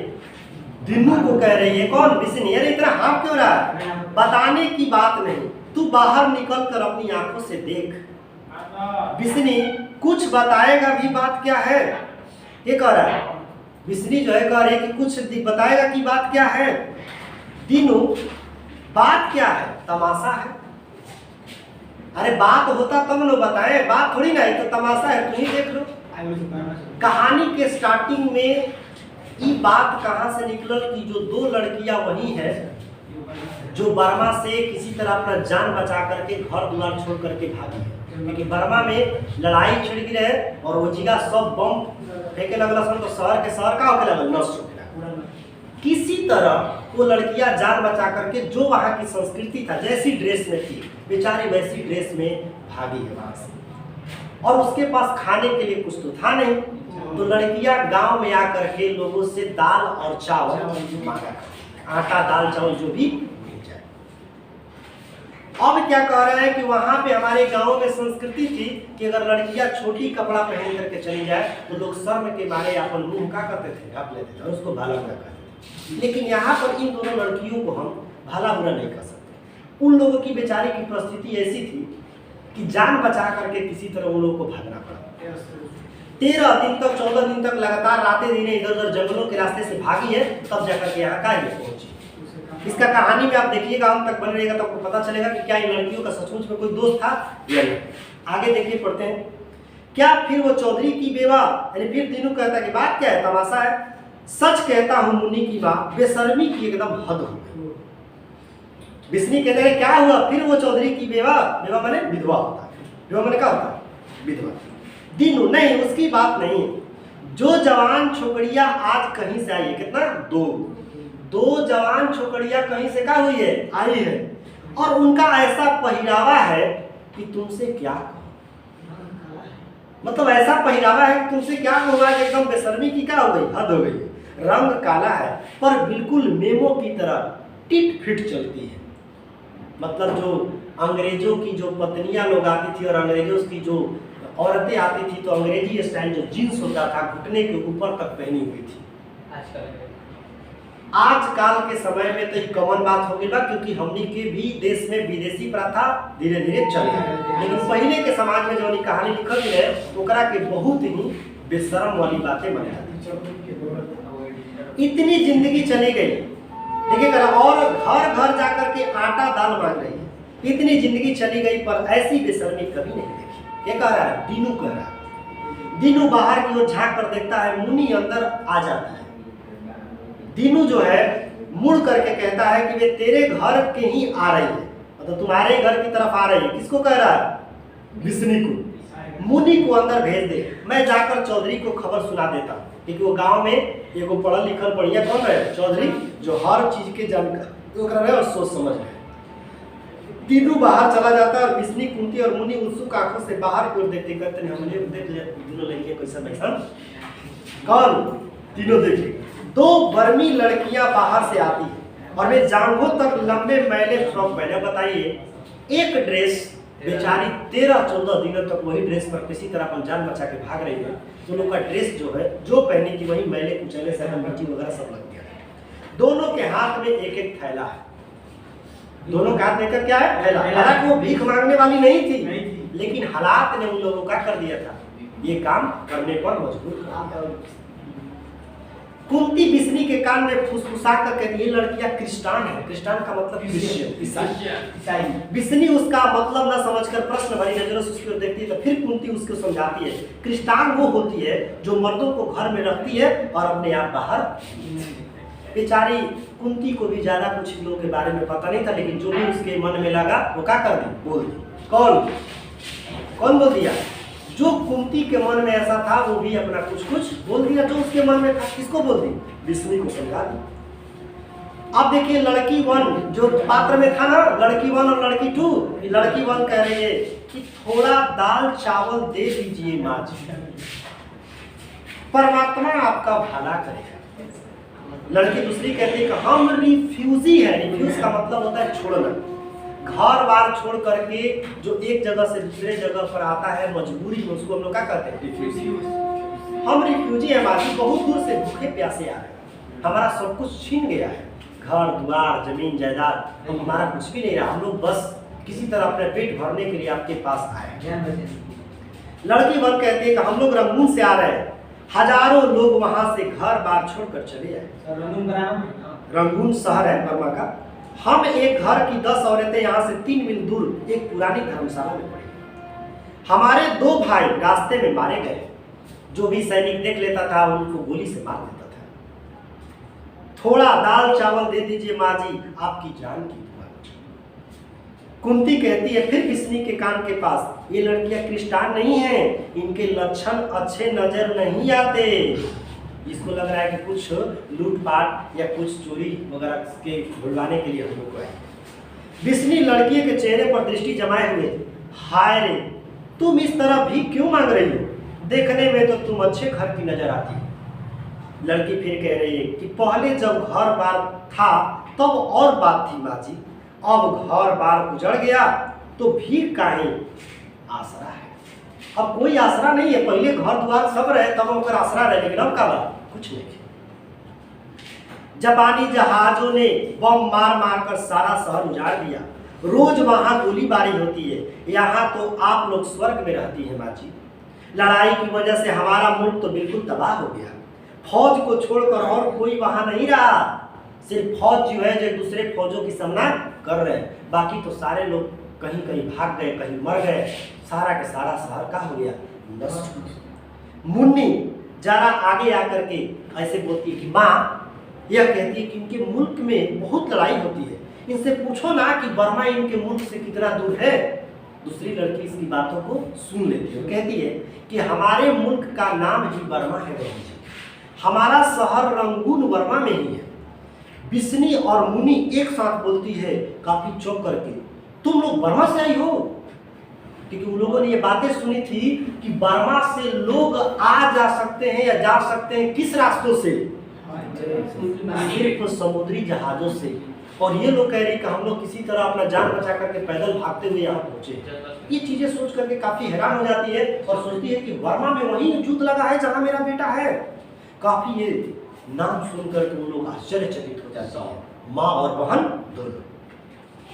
दीनू को कह रही है। कौन? बिस्नी। अरे इतना हाफ क्यों रहा है? बताने की बात नहीं, तू बाहर निकल कर अपनी आंखों से देख। बिस्नी कुछ बताएगा भी, बात क्या है ये कह रहा है। बिस्नी जो है कह रही है कि कुछ बताएगा कि बात क्या है। दीनू बात क्या है? तमाशा है। अरे बात होता तब न बताए, बात थोड़ी ना है, तो तमाशा है, तुम ही देख लो। कहानी के स्टार्टिंग में ये बात कहाँ से निकल कि जो 2 लड़कियां वही है जो बर्मा से किसी तरह अपना जान बचा करके घर द्वार छोड़ करके भागी है, क्योंकि बर्मा में लड़ाई छिड़ गई रहे और वो जगह सब बम फेंके लगला सन, तो शहर के शहर का होके लगल नष्ट हो गया। किसी तरह वो लड़कियां जान बचा करके जो वहाँ की संस्कृति था, जैसी ड्रेस में थी बेचारी वैसी ड्रेस में भागी है वहाँ से, और उसके पास खाने के लिए कुछ तो था नहीं, तो लड़कियां गांव में आकर के लोगों से दाल और चावल मांगा, आटा दाल चावल जो भी मिल जाए। अब क्या कह रहे हैं कि वहां पे हमारे गांव में संस्कृति थी कि अगर लड़कियां छोटी कपड़ा पहन करके चली जाए तो लोग शर्म के मारे अपन मुंह का करते थे, ढक लेते थे और उसको भला बुरा कहते थे। लेकिन यहाँ पर इन दोनों लड़कियों को हम भला बुरा नहीं कर सकते। उन लोगों की बेचारी की परिस्थिति ऐसी थी कि जान बचा करके किसी तरह उन लोगों को भागना पड़ा। 13 दिन तक 14 दिन तक लगातार रातें दिने इधर उधर जंगलों के रास्ते से भागी है, तब जाकर के यहाँ का ये पहुंची। इसका कहानी में आप देखिएगा, हम तक बने रहेगा तो आपको पता चलेगा कि क्या इन लड़कियों का सचमुच में कोई दोस्त था या नहीं। आगे देखिए, पढ़ते हैं। क्या फिर वो चौधरी की बेवा, यानी फिर दीनू कहता है कि बात क्या है, तमाशा है। सच कहता हूँ मुन्नी की बात, बेशर्मी की एकदम हद हो गई। बिस्नी कहते हैं क्या हुआ? फिर वो चौधरी की बेवा, बेवा माने विधवा होता है, विधवा माने क्या होता है? विधवा। दीनू नहीं, उसकी बात नहीं। जो जवान छोकरियां आज कहीं से आई है, कितना? 2 जवान छोकरियां कहीं से क्या हुई है? आई है, और उनका ऐसा पहरावा है कि तुमसे क्या कहूं, मतलब ऐसा पहरावा है कि तुमसे क्या कहूंगा कि एकदम बेशर्मी की क्या हो गई, हद हो गई। रंग काला है पर बिल्कुल मेमो की तरह टिट फिट चलती है। मतलब जो अंग्रेजों की जो पत्नियां लोग आती थी और अंग्रेजों की जो औरतें आती थी तो अंग्रेजी स्टाइल जो जीन्स होता था घुटने के ऊपर तक पहनी हुई थी। आजकल के समय में तो ये कॉमन बात हो गई बा, क्योंकि हमनी के भी देश में विदेशी प्रथा धीरे धीरे चल गई। लेकिन पहले के समाज में जो कहानी लिखल है ओकरा के बहुत ही बेशरम वाली बातें बन जाती। इतनी जिंदगी चली गई, देखिए, और घर घर जाकर के आटा दाल मांग रही है। इतनी जिंदगी चली गई पर ऐसी बेशर्मी कभी नहीं देखी। ये कह रहा है, दीनू कह रहा है। दीनू बाहर की ओर झांक कर देखता है, मुन्नी अंदर आ जाती है। दीनू जो है मुड़ करके कहता है कि वे तेरे घर के ही आ रही है, मतलब तुम्हारे घर की तरफ आ रही है। किसको कह रहा है? बिस्नी को। मुन्नी को अंदर भेज दे, मैं जाकर चौधरी को खबर सुना देता हूँ, क्योंकि वो गांव में एगो पढ़ल लिखल बढ़िया कौन है? चौधरी, जो हर चीज के जानकार है और सोच समझ है। तीनों बाहर चला जाता है और बिस्नी, कुंती और मुन्नी उत्सुक आंखों से बाहर की ओर देखते करते हैं। हमने देख लिया तीनों लड़कियां कैसा बैठा, कौन? तीनों देखे। दो बर्मी लड़कियां बाहर से आती है और वे जांघों तक लंबे मैले फ्रॉक पहने। बताइए, एक ड्रेस बेचारी 13-14 दिनों तक वही ड्रेस पर किसी तरह अपन जान बचा के भाग रही है। तो लोग का ड्रेस जो है जो पहनी थी वही मैले कुचले से मिट्टी वगैरह सब लग गया है। दोनों के हाथ में एक एक थैला है। दोनों के हाथ में क्या है? थैला। हालांकि वो भीख मांगने वाली नहीं थी, लेकिन हालात ने उन लोगों का कर दिया था, ये काम करने पर मजबूर कर दिया। कुंती बिस्नी के कान में फुसफुसा कर कहती है लड़कियां क्रिस्टान है। क्रिस्टान का मतलब क्रिश्चियन, ईसाई। बिस्नी उसका मतलब ना समझकर प्रश्न भरी नजरों से उसकी ओर देखती है। तो फिर कुंती उसको समझाती है क्रिस्टान वो होती है जो मर्दों को घर में रखती है और अपने आप बाहर। बेचारी कुंती को भी ज्यादा कुछ लोगों के बारे में पता नहीं था, लेकिन जो भी उसके मन में लगा वो क्या कर दी, बोल दी। कौन बोल दिया? जो कुंती के मन में ऐसा था वो भी अपना कुछ बोल दिया जो उसके मन में था। किसको बोल दी? विष्णु को समझा दी। अब देखिए लड़की 1 जो पात्र में था ना, लड़की 1 और लड़की 2। लड़की 1 कह रही है कि थोड़ा दाल चावल दे दीजिए माँ जी, परमात्मा आपका भला करेगा। लड़की दूसरी कहती है कि हम रिफ्यूजी है। रिफ्यूज का मतलब होता है छोड़ना, घर बार छोड़ करके जो एक जगह से दूसरे जगह पर आता है मजबूरी में, उसको हम लोग क्या कहते हैं? रिफ्यूजी। हम रिफ्यूजी हैं बाजी, बहुत दूर से भूखे प्यासे आ रहे हैं, हमारा सब कुछ छीन गया है, घर द्वार जमीन जायदाद, तो हमारा कुछ भी नहीं रहा, हम लोग बस किसी तरह अपने पेट भरने के लिए आपके पास आए। लड़की 1 कहती है कि हम लोग रंगून से आ रहे हैं, हजारों लोग वहां से घर बार छोड़कर चले आए। रंगून शहर है बर्मा का। हम एक घर की 10 औरतें यहाँ से 3 मील दूर एक पुरानी धर्मशाला में पड़ी। हमारे 2 भाई रास्ते में मारे गए। जो भी सैनिक देख लेता था उनको गोली से मार देता था। थोड़ा दाल चावल दे दीजिए माँ जी, आपकी जान की दुआ। कुंती कहती है फिर किसनी के कान के पास, ये लड़कियां क्रिस्टान नहीं है, इनके लक्षण अच्छे नजर नहीं आते। इसको लग रहा है कि कुछ लूटपाट या कुछ चोरी वगैरह के भुलवाने के लिए हम लोग आए। बिस्नी लड़की के चेहरे पर दृष्टि जमाए हुए, हाय रे तुम इस तरह भी क्यों मांग रही हो, देखने में तो तुम अच्छे घर की नजर आती है। लड़की फिर कह रही है कि पहले जब घर बार था तब और बात थी माँ जी, अब घर बार उजड़ गया तो भीख काहे आसरा है। अब कोई आसरा नहीं है, पहले घर द्वार सब रहे तब उनका आसरा रहे, लेकिन अब का कुछ नहीं। जापानी जहाजों ने बम मार मार कर सारा शहर उजाड़ दिया, रोज वहां गोलीबारी होती है, यहाँ तो आप लोग स्वर्ग में रहती है माँ जी। लड़ाई की वजह से हमारा मुल्क तो बिल्कुल तबाह हो गया, फौज को छोड़कर और कोई वहां नहीं रहा, सिर्फ फौज जो है जो दूसरे फौजों की सामना कर रहे हैं, बाकी तो सारे लोग कहीं कहीं भाग गए, कहीं मर गए, सारा के सारा शहर का हो गया नष्ट। मुन्नी जरा आगे आकर के ऐसे बोलती है कि माँ, यह कहती है कि इनके मुल्क में बहुत लड़ाई होती है, इनसे पूछो ना कि बर्मा इनके मुल्क से कितना दूर है। दूसरी लड़की इसकी बातों को सुन लेती है, कहती है कि हमारे मुल्क का नाम ही बर्मा है, हमारा शहर रंगून बर्मा में ही है। बिस्नी और मुनी एक साथ बोलती है काफी चौंक करके, तुम लोग बर्मा से आई हो? क्योंकि उन लोगों ने ये बातें सुनी थी कि बर्मा से लोग आ जा सकते हैं या जा सकते हैं किस रास्तों से? सिर्फ समुद्री जहाजों से। और ये लोग कह रहे हैं कि हम लोग किसी तरह अपना जान बचा करके पैदल भागते हुए यहाँ पहुंचे। ये चीजें सोच करके काफी हैरान हो जाती है और सोचती है कि बर्मा में वही युद्ध लगा है जहाँ मेरा बेटा है। काफी ये नाम सुनकर के उन लोग आश्चर्यचकित हो जाते हैं, माँ और बहन दोनों।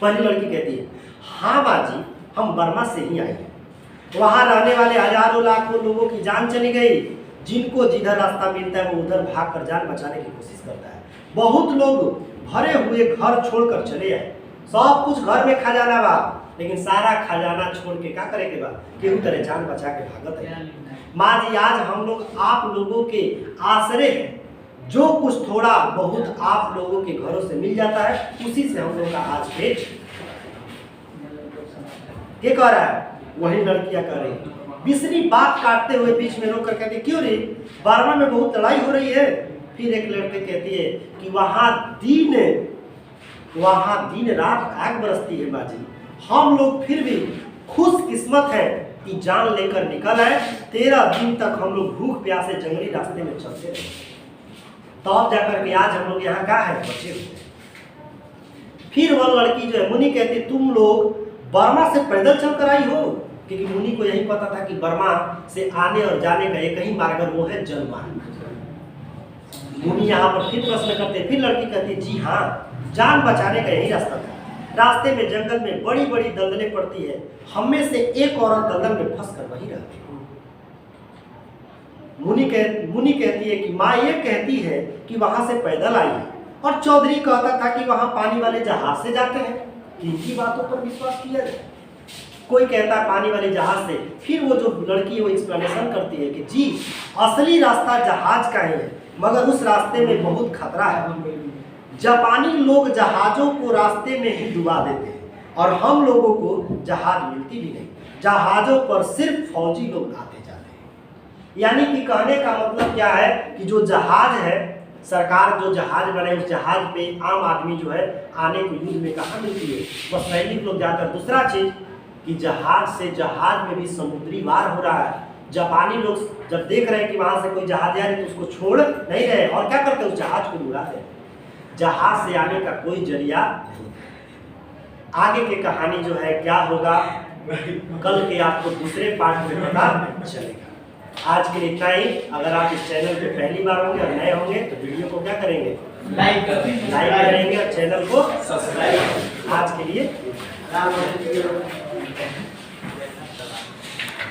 पहली लड़की कहती है हाँ माँ जी, हम बर्मा से ही आए हैं, वहाँ रहने वाले हजारों लाखों लोगों की जान चली गई, जिनको जिधर रास्ता मिलता है वो उधर भाग कर जान बचाने की कोशिश करता है। बहुत लोग भरे हुए घर छोड़कर चले आए, सब कुछ घर में खजाना बा, लेकिन सारा खजाना छोड़ के क्या करे के बाद केहू तरह जान बचा के भागत है। माँ जी आज हम लोग आप लोगों के आसरे हैं, जो कुछ थोड़ा बहुत आप लोगों के घरों से मिल जाता है उसी से हम लोग का आज पेट। क्या कह रहा है? वही लड़कियां कर रही। बिस्नी बात काटते हुए बीच में रोक कर कहती क्यों रे, बर्मा में बहुत लड़ाई हो रही है। फिर एक लड़की कहती है कि वहां दिन रात आग बरसती है माँ जी, हम लोग फिर भी खुश किस्मत है कि जान लेकर निकल आए। 13 दिन तक हम लोग भूख प्यासे जंगली रास्ते में चलते रहे। तब जाकर के आज हम लोग यहाँ क्या है बचे हुए। फिर वह लड़की जो है, मुनि कहती तुम लोग बर्मा से पैदल चल कर आई हो, क्योंकि मुनि को यही पता था कि बर्मा से आने और जाने का एक ही मार्ग है, वो है जल मार्ग। मुनि यहाँ पर फिर प्रश्न करते, फिर लड़की कहती जी हाँ, जान बचाने का यही रास्ता था। रास्ते में जंगल में बड़ी बड़ी दलदलें पड़ती है, हम में से एक औरत दलदल में फंस कर वही रहती है। मुनि कहती है कि माँ ये कहती है कि वहां से पैदल आई है, और चौधरी कहता था कि वहां पानी वाले जहाज से जाते हैं। किनकी बातों पर विश्वास किया जाए? कोई कहता है पानी वाले जहाज से। फिर वो जो लड़की वो एक्सप्लेनेशन करती है कि जी असली रास्ता जहाज का ही है, मगर उस रास्ते में बहुत खतरा है। जापानी लोग जहाजों को रास्ते में ही डुबा देते हैं और हम लोगों को जहाज मिलती भी नहीं। जहाजों पर सिर्फ फौजी लोग आते जाते हैं। यानी कि कहने का मतलब क्या है कि जो जहाज है, सरकार जो जहाज बने उस जहाज पे आम आदमी जो है आने को युद्ध में कहाँ मिलती है, बस सैनिक लोग जाकर। दूसरा चीज कि जहाज से जहाज में भी समुद्री वार हो रहा है। जापानी लोग जब देख रहे हैं कि वहां से कोई जहाज आ रही तो उसको छोड़ नहीं रहे, और क्या करते हैं उस जहाज को उड़ाते हैं। जहाज से आने का कोई जरिया नहीं। आगे की कहानी जो है क्या होगा कल के आपको दूसरे पार्ट में पता चलेगा। आज के लिए इतना ही। अगर आप इस चैनल पे पहली बार होंगे और नए होंगे तो वीडियो को क्या करेंगे, लाइक करेंगे और चैनल को सब्सक्राइब करेंगे। आज के लिए